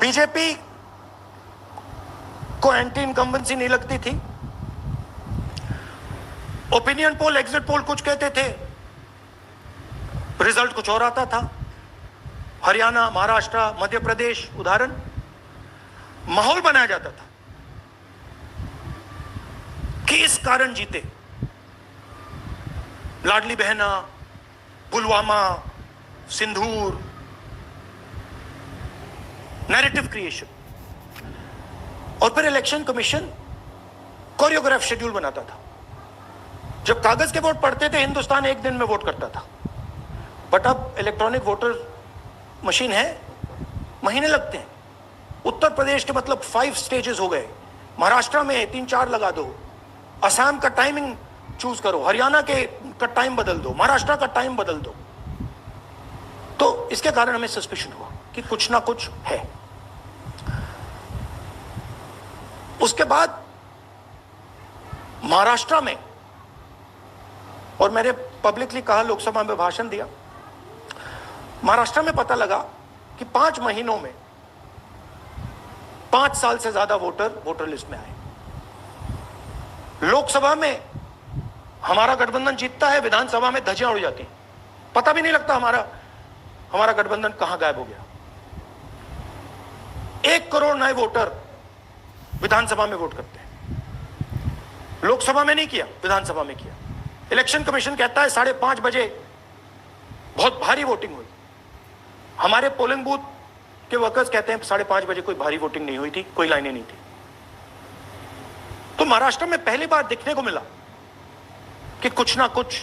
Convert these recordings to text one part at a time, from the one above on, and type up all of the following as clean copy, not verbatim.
BJP को anti incumbency नहीं लगती थी। ओपिनियन पोल, एग्जिट पोल कुछ कहते थे, रिजल्ट कुछ और आता था। हरियाणा, महाराष्ट्र, मध्य प्रदेश उदाहरण, माहौल बनाया जाता था कि इस कारण जीते। लाडली बहना, पुलवामा, सिंदूर, नैरेटिव क्रिएशन। और फिर इलेक्शन कमीशन कोरियोग्राफ शेड्यूल बनाता था। जब कागज के वोट पड़ते थे, हिंदुस्तान एक दिन में वोट करता था, बट अब इलेक्ट्रॉनिक वोटर मशीन है, महीने लगते हैं। उत्तर प्रदेश के मतलब 5 स्टेजेस हो गए, महाराष्ट्र में 3-4 लगा दो, असम का टाइमिंग चूज करो, हरियाणा के का टाइम बदल दो, महाराष्ट्र का टाइम बदल दो। तो इसके कारण हमें सस्पिशन हुआ कि कुछ ना कुछ है। उसके बाद महाराष्ट्र में, और मैंने पब्लिकली कहा, लोकसभा में भाषण दिया, महाराष्ट्र में पता लगा कि 5 महीनों में 5 साल से ज्यादा वोटर लिस्ट में आए। लोकसभा में हमारा गठबंधन जीतता है, विधानसभा में धज्जियां उड़ जाती हैं, पता भी नहीं लगता हमारा गठबंधन कहां गायब हो गया। 1 करोड़ नए वोटर विधानसभा में वोट करते हैं, लोकसभा में नहीं किया, विधानसभा में किया। इलेक्शन कमीशन कहता है 5:30 बजे बहुत भारी वोटिंग हुई। हमारे पोलिंग बूथ के वर्कर्स कहते हैं 5:30 बजे कोई भारी वोटिंग नहीं हुई थी, कोई लाइनें नहीं थी। तो महाराष्ट्र में पहली बार देखने को मिला कि कुछ ना कुछ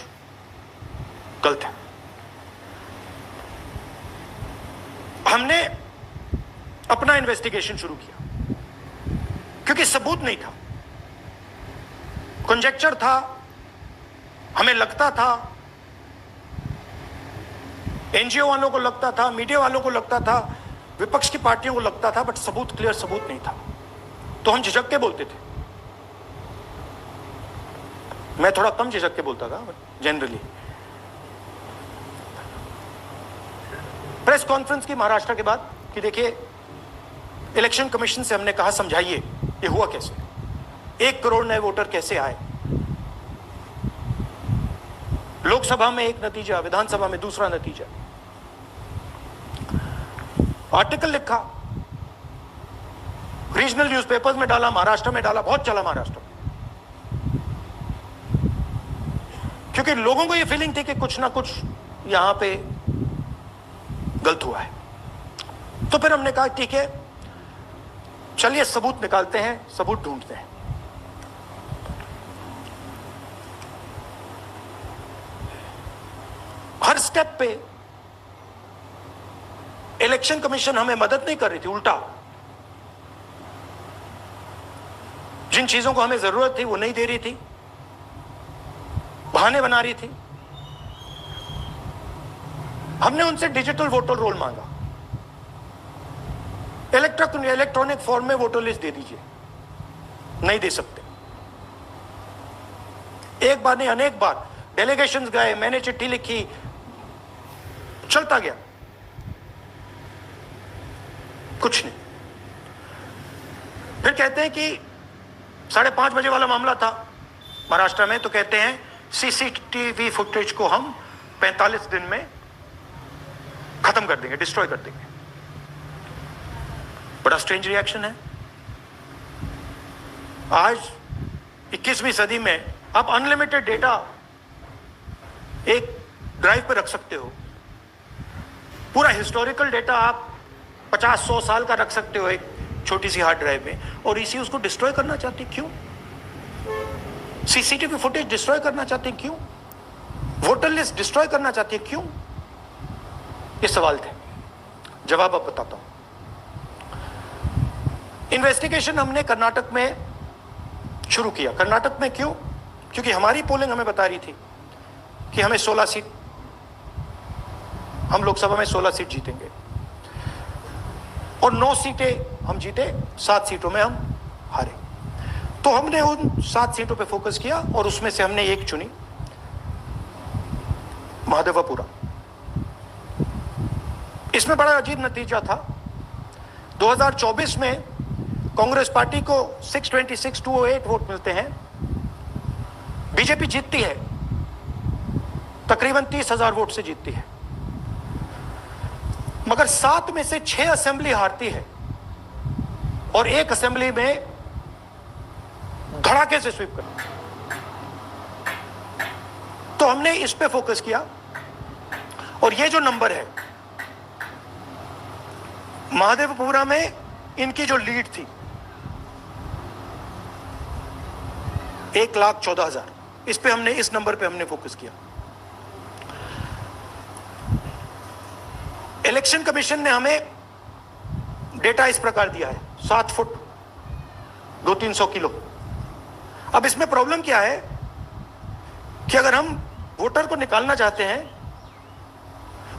गलत है। हमने अपना इन्वेस्टिगेशन शुरू किया क्योंकि सबूत नहीं था, कंजेक्चर था, हमें लगता था, एनजीओ वालों को लगता था, मीडिया वालों को लगता था, विपक्ष की पार्टियों को लगता था, बट सबूत, क्लियर सबूत नहीं था। तो हम झिझक के बोलते थे। मैं थोड़ा कम झिझक के बोलता था जनरली। प्रेस कॉन्फ्रेंस की महाराष्ट्र के बाद कि देखिए, इलेक्शन कमीशन से हमने कहा समझाइए ये हुआ कैसे, 1 करोड़ नए वोटर कैसे आए, लोकसभा में एक नतीजा, विधानसभा में दूसरा नतीजा। आर्टिकल लिखा, रीजनल न्यूज़पेपर्स में डाला, महाराष्ट्र में डाला, बहुत चला महाराष्ट्र में, क्योंकि लोगों को यह फीलिंग थी कि कुछ ना कुछ यहां पे गलत हुआ है। तो फिर हमने कहा ठीक है, चलिए सबूत निकालते हैं, सबूत ढूंढते हैं। हर स्टेप पे इलेक्शन कमीशन हमें मदद नहीं कर रही थी, उल्टा जिन चीजों को हमें जरूरत थी वो नहीं दे रही थी, बहाने बना रही थी। हमने उनसे डिजिटल वोटर रोल मांगा, इलेक्ट्रॉनिक फॉर्म में वोटर लिस्ट दे दीजिए, नहीं दे सकते। एक बार नहीं, अनेक बार डेलीगेशंस गए, मैंने चिट्ठी लिखी, चलता गया, कुछ नहीं। फिर कहते हैं कि 5:30 बजे वाला मामला था महाराष्ट्र में, तो कहते हैं सीसीटीवी फुटेज को हम 45 दिन में खत्म कर देंगे, डिस्ट्रॉय कर देंगे। बड़ा स्ट्रेंज रिएक्शन है। आज 21वीं सदी में आप अनलिमिटेड डेटा एक ड्राइव पे रख सकते हो, पूरा हिस्टोरिकल डेटा आप 50-100 साल का रख सकते हो एक छोटी सी हार्ड ड्राइव में, और इसी उसको डिस्ट्रॉय करना चाहते हैं। क्यों? सीसीटीवी फुटेज डिस्ट्रॉय करना चाहते हैं, क्यों? वोटर लिस्ट डिस्ट्रॉय करना चाहते हैं, क्यों? ये सवाल थे, जवाब अब बताता हूं। इन्वेस्टिगेशन हमने कर्नाटक में शुरू किया। कर्नाटक में क्यों? क्योंकि हमारी पोलिंग हमें बता रही थी कि हमें 16 सीट, हम लोकसभा में 16 सीट जीतेंगे, और 9 सीटें हम जीते, 7 सीटों में हम हारे। तो हमने उन 7 सीटों पे फोकस किया, और उसमें से हमने एक चुनी, महादेवपुरा। इसमें बड़ा अजीब नतीजा था। 2024 में कांग्रेस पार्टी को 626-208 वोट मिलते हैं, बीजेपी जीतती है, तकरीबन 30,000 वोट से जीतती है, मगर 7 में से 6 असेंबली हारती है और 1 असेंबली में धड़ाके से स्वीप करती है। तो हमने इस पे फोकस किया और ये जो नंबर है, महादेवपुरा में इनकी जो लीड थी 1,14,000, इस पे हमने, इस नंबर पे हमने फोकस किया। इलेक्शन कमीशन ने हमें डेटा इस प्रकार दिया है, 7 फुट 200-300 किलो। अब इसमें प्रॉब्लम क्या है कि अगर हम वोटर को निकालना चाहते हैं,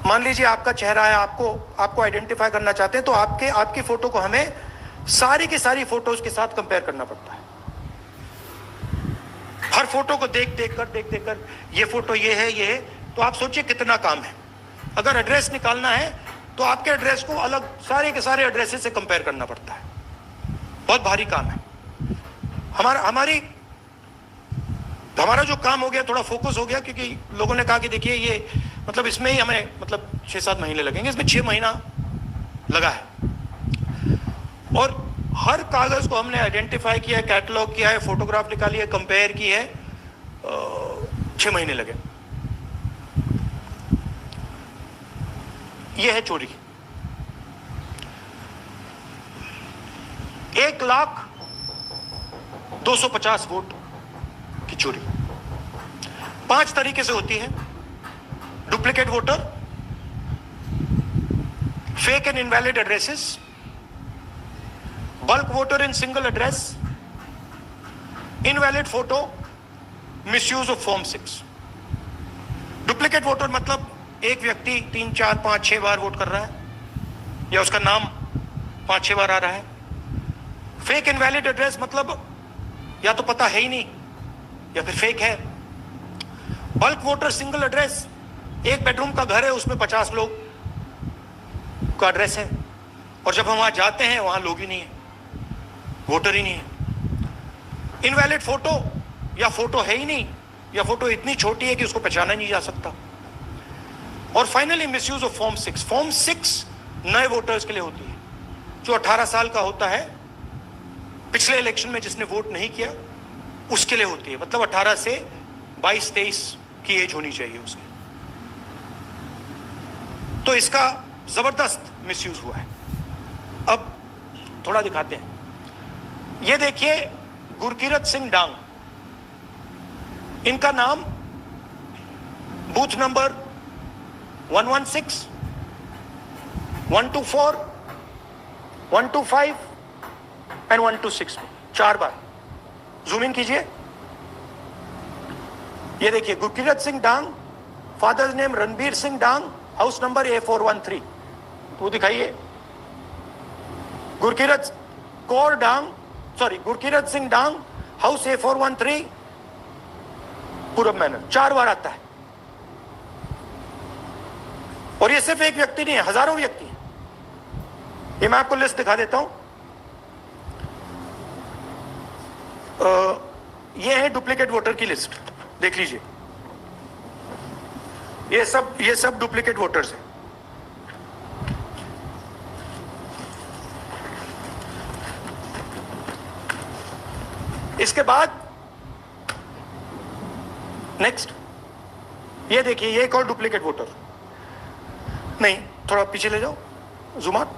मान लीजिए आपका चेहरा है, आपको आइडेंटिफाई करना चाहते हैं, तो आपकी फोटो को हमें सारी की सारी फोटोज के साथ कंपेयर करना पड़ता है। हर फोटो को देख देख कर ये फोटो ये है, तो आप सोचिए कितना काम है। अगर एड्रेस निकालना है तो आपके एड्रेस को अलग सारे के सारे एड्रेसेस से कंपेयर करना पड़ता है, बहुत भारी काम है। हमारा जो काम हो गया, थोड़ा फोकस हो गया, क्योंकि लोगों ने कहा कि देखिए ये मतलब इसमें ही हमें मतलब 6-7 महीने लगेंगे, इसमें 6 महीना लगा है और हर कागज को हमने आइडेंटिफाई किया है, कैटलॉग किया है, फोटोग्राफ निकाली है, कंपेयर की है, 6 महीने लगे। यह है चोरी। 1,02,50 वोट की चोरी 5 तरीके से होती है। Duplicate voter, fake and invalid addresses, bulk voter in single address, invalid photo, misuse of form 6। Duplicate voter मतलब एक व्यक्ति 3, 4, 5, 6 बार वोट कर रहा है या उसका नाम 5-6 बार आ रहा है। फेक इनवैलिड एड्रेस मतलब या तो पता है ही नहीं या फिर फेक है। बल्क वोटर सिंगल एड्रेस, एक बेडरूम का घर है, उसमें 50 लोग का एड्रेस है और जब हम वहां जाते हैं वहां लोग ही नहीं है, वोटर ही नहीं है। इनवैलिड फोटो, या फोटो है ही नहीं या फोटो इतनी छोटी है कि उसको पहचाना नहीं जा सकता। और finally misuse of form 6। Form 6 नए वोटर्स के लिए होती है, जो 18 साल का होता है, पिछले इलेक्शन में जिसने वोट नहीं किया उसके लिए होती है, मतलब 18 से 22-23 की एज होनी चाहिए उसकी। तो इसका जबरदस्त मिसयूज हुआ है। अब थोड़ा दिखाते हैं। ये देखिए गुरकीरत सिंह डांग, इनका नाम बूथ नंबर 116, 124, 125 एंड 126 में 4 बार। जूम इन कीजिए। ये देखिए गुरकीरत सिंह डांग, फादर्स नेम रणबीर सिंह डांग, हाउस नंबर A413। तो दिखाइए गुरकीरत सिंह डांग, हाउस A413, पूरब मैनर। 4 बार आता है। और ये सिर्फ एक व्यक्ति नहीं है, हजारों व्यक्ति हैं। ये मैं आपको लिस्ट दिखा देता हूं। ये है डुप्लीकेट वोटर की लिस्ट, देख लीजिए। ये सब डुप्लीकेट वोटर्स हैं। इसके बाद नेक्स्ट, ये देखिए, ये एक और डुप्लीकेट वोटर। नहीं, थोड़ा पीछे ले जाओ, जूम आउट।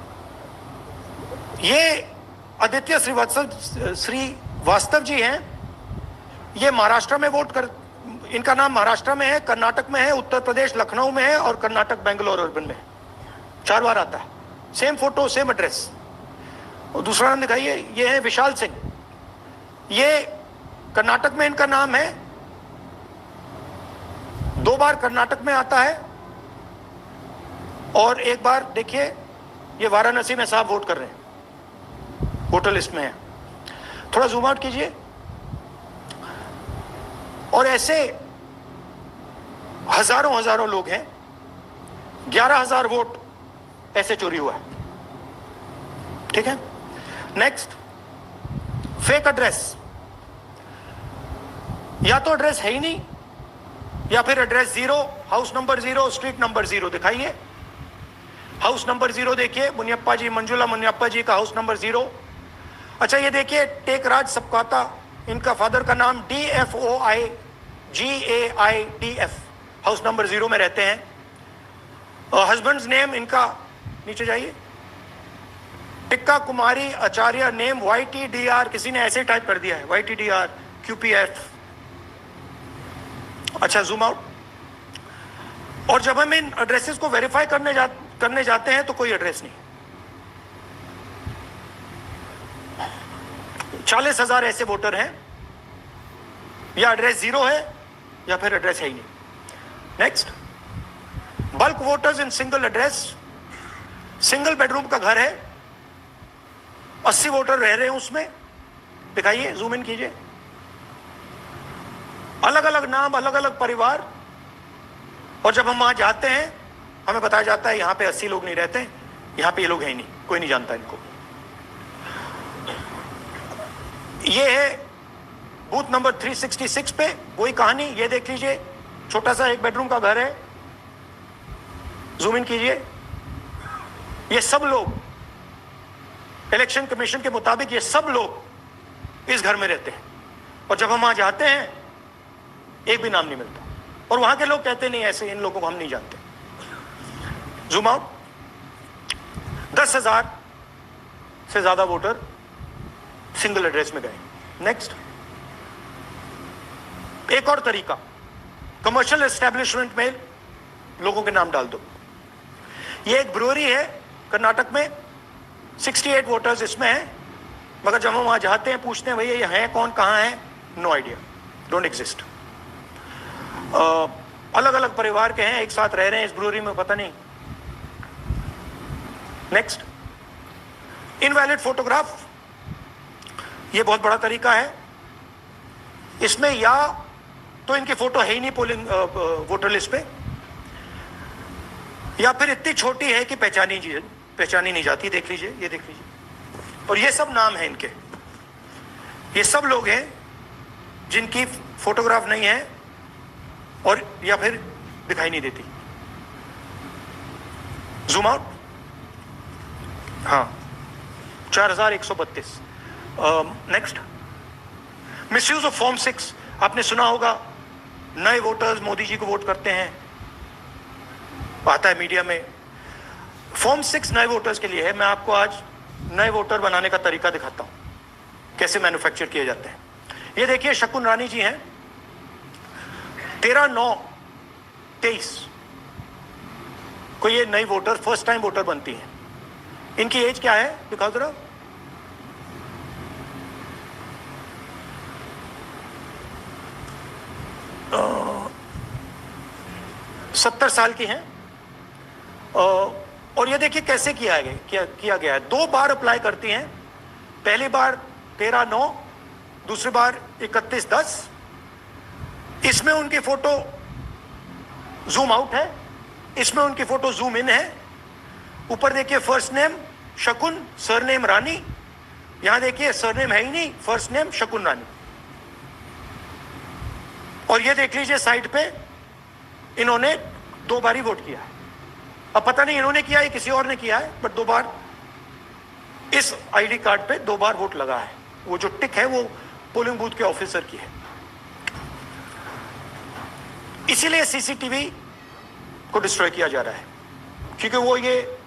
ये आदित्य श्रीवास्तव जी हैं। ये महाराष्ट्र में वोट कर, इनका नाम महाराष्ट्र में है, कर्नाटक में है, उत्तर प्रदेश लखनऊ में है और कर्नाटक बेंगलोर अर्बन में है। 4 बार आता है, सेम फोटो सेम एड्रेस। और दूसरा नाम दिखाइए, ये है विशाल सिंह। ये कर्नाटक में इनका नाम है, 2 बार कर्नाटक में आता है और 1 बार देखिए ये वाराणसी में साहब वोट कर रहे हैं, वोटर लिस्ट में है। थोड़ा जूम आउट कीजिए। और ऐसे हजारों लोग हैं। 11,000 वोट ऐसे चोरी हुआ है, ठीक है। Next, fake address. या तो एड्रेस है ही नहीं, या फिर address 0, house number 0, street number 0 दिखाइए। हाउस नंबर 0 देखिए, मुनियप्पा जी, मंजुला मुनियप्पा जी का हाउस नंबर 0। अच्छा ये देखिए, टेकराज सबकाता, इनका फादर का नाम DFOIGAIDF, हाउस नंबर 0 में रहते हैं। हस्बैंड्स नेम इनका, नीचे जाइए, टिक्का कुमारी आचार्य, नेम YTDR, किसी ने ऐसे टाइप कर दिया है, YTDR QPF। अच्छा जूम आउट। और जब हम इन एड्रेसेस को वेरीफाई करने जाते हैं तो कोई एड्रेस नहीं। 40,000 ऐसे वोटर हैं, या एड्रेस 0 है या फिर एड्रेस है ही नहीं। Next, bulk voters in single address. Single bedroom का घर है, 80 वोटर रह रहे हैं उसमें, दिखाइए, जूम इन कीजिए। अलग अलग नाम, अलग अलग परिवार, और जब हम वहां जाते हैं हमें बताया जाता है यहां पे 80 लोग नहीं रहते, यहां पे ये लोग हैं ही नहीं, कोई नहीं जानता इनको। ये है बूथ नंबर 366 पे वही कहानी, ये देख लीजिए, छोटा सा एक बेडरूम का घर है, जूम इन कीजिए। ये सब लोग, इलेक्शन कमीशन के मुताबिक ये सब लोग इस घर में रहते हैं, और जब हम वहां जाते हैं एक भी नाम नहीं मिलता, और वहां के लोग कहते नहीं ऐसे, इन लोगों को हम नहीं जानते। Zoom out. 10,000 से ज्यादा वोटर सिंगल एड्रेस में गए। नेक्स्ट, एक और तरीका, कमर्शियल एस्टेब्लिशमेंट में लोगों के नाम डाल दो। ये एक ब्रूअरी है कर्नाटक में, 68 वोटर्स इसमें हैं, मगर जब हम वहां जाते हैं पूछते हैं भैया ये है कौन, कहां है, नो आइडिया, डोंट एग्जिस्ट। अलग अलग परिवार के हैं, एक साथ रह रहे हैं इस ब्रूअरी में, पता नहीं। Next, invalid photograph. ये बहुत बड़ा तरीका है, इसमें या तो इनकी फोटो है ही नहीं पोलिंग वोटर लिस्ट पे, या फिर इतनी छोटी है कि पहचानी नहीं जाती। देख लीजिए, ये देख लीजिए, और ये सब नाम है इनके, ये सब लोग हैं जिनकी फोटोग्राफ नहीं है और या फिर दिखाई नहीं देती। Zoom out. हाँ, 4132। Next, misuse of form 6। आपने सुना होगा, नए वोटर्स मोदी जी को वोट करते हैं, आता है मीडिया में। फॉर्म 6 नए वोटर्स के लिए है। मैं आपको आज नए वोटर बनाने का तरीका दिखाता हूं, कैसे मैन्युफैक्चर किए जाते हैं। ये देखिए, शकुन रानी जी हैं, 13/9/23 को ये नई वोटर, फर्स्ट टाइम वोटर बनती हैं। इनकी एज क्या है, दिखाओ जरा। अ, 70 साल की हैं। और ये देखिए कैसे किया गया है। 2 बार अप्लाई करती हैं, पहली बार 13/9, दूसरी बार 31/10। इसमें उनकी फोटो जूम आउट है, इसमें उनकी फोटो जूम इन है। ऊपर देखिए फर्स्ट नेम शकुन, सरनेम रानी, यहां देखिए सरनेम है ही नहीं, फर्स्ट नेम शकुन रानी। और ये देख लीजिए साइड पे इन्होंने 2 बार ही वोट किया है। अब पता नहीं इन्होंने किया है किसी और ने किया है, बट 2 बार इस आईडी कार्ड पे 2 बार वोट लगा है। वो जो टिक है वो पोलिंग बूथ के ऑफिसर की है। इसीलिए सीसीटीवी को डिस्ट्रॉय किया जा रहा है, क्योंकि वो ये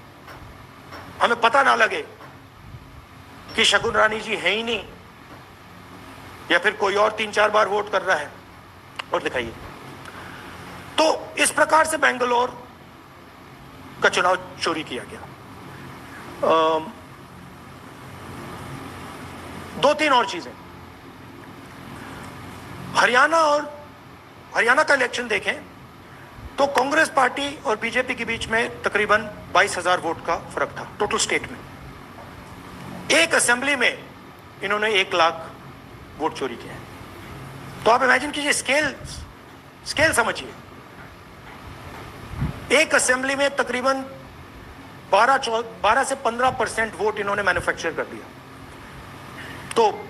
हमें पता ना लगे कि शकुन रानी जी है ही नहीं, या फिर कोई और 3-4 बार वोट कर रहा है। और दिखाइए, तो इस प्रकार से बेंगलोर का चुनाव चोरी किया गया। 2-3 और चीजें, हरियाणा का इलेक्शन देखें तो कांग्रेस पार्टी और बीजेपी के बीच में तकरीबन 22,000 वोट का फर्क था टोटल स्टेट में। एक असेंबली में इन्होंने 1 लाख वोट चोरी किया है। तो आप इमेजिन कीजिए, स्केल समझिए। एक असेंबली में तकरीबन 12 से 15% वोट इन्होंने मैन्युफैक्चर कर दिया। तो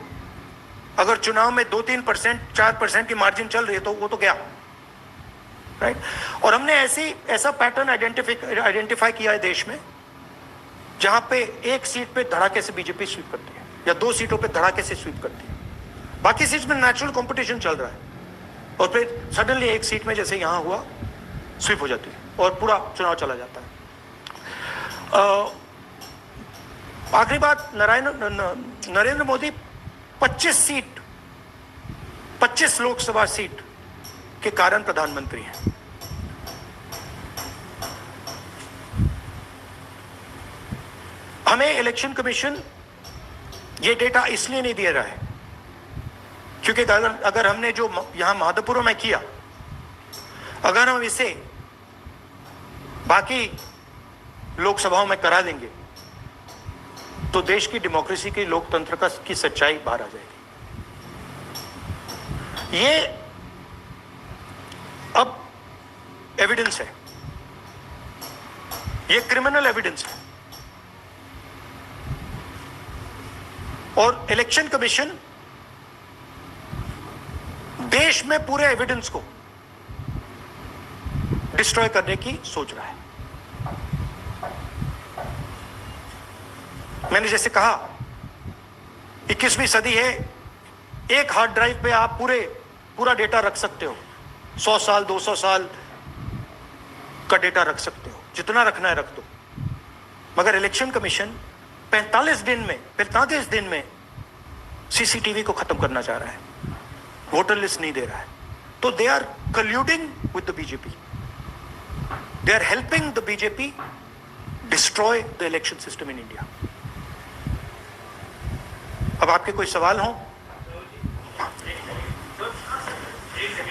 अगर चुनाव में 2-3%, 4% की मार्जिन चल रही है तो वो तो गया, राइट। और हमने ऐसा पैटर्न आइडेंटिफाई किया है देश में, जहां पे एक सीट पे धड़ाके से बीजेपी स्वीप करती है या 2 सीटों पे धड़ाके से स्वीप करती है, बाकी सीट में नेचुरल कंपटीशन चल रहा है, और फिर सडनली एक सीट में जैसे यहां हुआ स्वीप हो जाती है और पूरा चुनाव चला जाता है। आखिरी बात, नरेंद्र मोदी 25 लोकसभा सीट के कारण प्रधानमंत्री हैं। हमें इलेक्शन कमीशन ये डेटा इसलिए नहीं दे रहा है क्योंकि अगर हमने जो यहां माधोपुर में किया, अगर हम इसे बाकी लोकसभाओं में करा देंगे तो देश की डेमोक्रेसी की, लोकतंत्र की सच्चाई बाहर आ जाएगी। ये अब एविडेंस है, ये क्रिमिनल एविडेंस है, और इलेक्शन कमीशन देश में पूरे एविडेंस को डिस्ट्रॉय करने की सोच रहा है। मैंने जैसे कहा 21वीं सदी है, एक हार्ड ड्राइव पे आप पूरा डेटा रख सकते हो, 100 साल 200 साल का डेटा रख सकते हो, जितना रखना है रख दो। मगर इलेक्शन कमीशन 45 दिन में सीसीटीवी को खत्म करना चाह रहा है, वोटर लिस्ट नहीं दे रहा है। तो they are colluding with the BJP, they are helping the BJP destroy the election system in India. अब आपके कोई सवाल हो?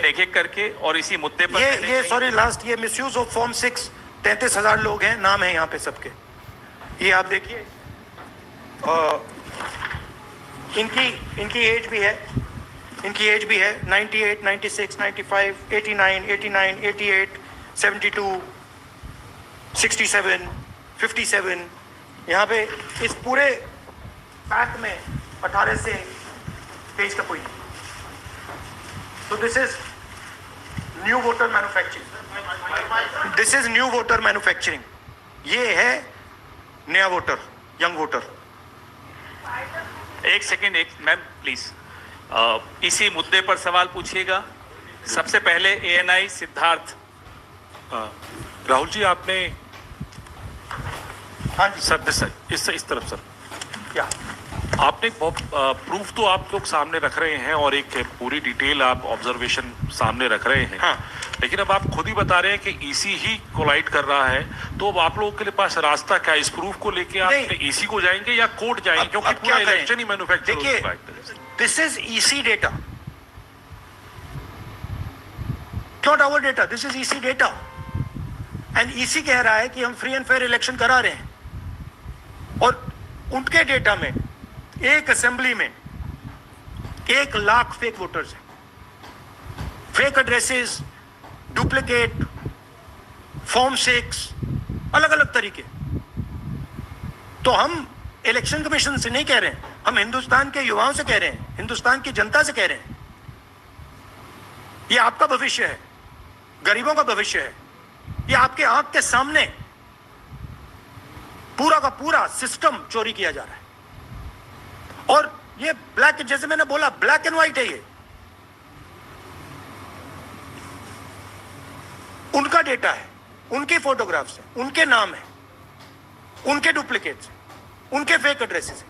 एक एक करके और इसी मुद्दे पर ये सॉरी लास्ट, ये मिसयूज ऑफ फॉर्म 6 33,000 लोग हैं, नाम है यहाँ पे सबके, ये आप देखिए। इनकी एज भी है, 98, 96, 95, 89, 88, 72, 67, 57। यहाँ पे इस पूरे पैक में 18 से 23 का कोई नहीं। तो this is new voter manufacturing, ये है नया वोटर, यंग वोटर। एक सेकेंड, मैम प्लीज, इसी मुद्दे पर सवाल पूछिएगा। सबसे पहले ANI सिद्धार्थ। राहुल जी, आपने, हाँ जी सर इस तरफ सर, क्या आपने प्रूफ तो आप लोग सामने रख रहे हैं और एक पूरी डिटेल आप ऑब्जर्वेशन सामने रख रहे हैं, हाँ। लेकिन अब आप खुद ही बता रहे हैं कि EC ही कोलाइड कर रहा है, तो अब आप लोगों के पास रास्ता क्या है? इस प्रूफ को लेके आप EC को जाएंगे या कोर्ट जाएंगे? क्योंकि पूरा इलेक्शन ही मैन्युफैक्चर हो चुका है। This is EC data, not our data, this is EC data. And EC कह रहा है कि हम फ्री एंड फेयर इलेक्शन करा रहे हैं, और उनके डेटा में एक असेंबली में 1 लाख फेक वोटर्स हैं, फेक एड्रेसेस, डुप्लीकेट फॉर्म 6, अलग अलग तरीके। तो हम इलेक्शन कमीशन से नहीं कह रहे हैं, हम हिंदुस्तान के युवाओं से कह रहे हैं, हिंदुस्तान की जनता से कह रहे हैं, ये आपका भविष्य है, गरीबों का भविष्य है, ये आपके आंख के सामने पूरा का पूरा सिस्टम चोरी किया जा रहा है। और ये ब्लैक, जैसे मैंने बोला, ब्लैक एंड व्हाइट है, ये उनका डेटा है, उनके फोटोग्राफ्स हैं, उनके नाम है, उनके डुप्लीकेट्स हैं, उनके फेक एड्रेसेस हैं।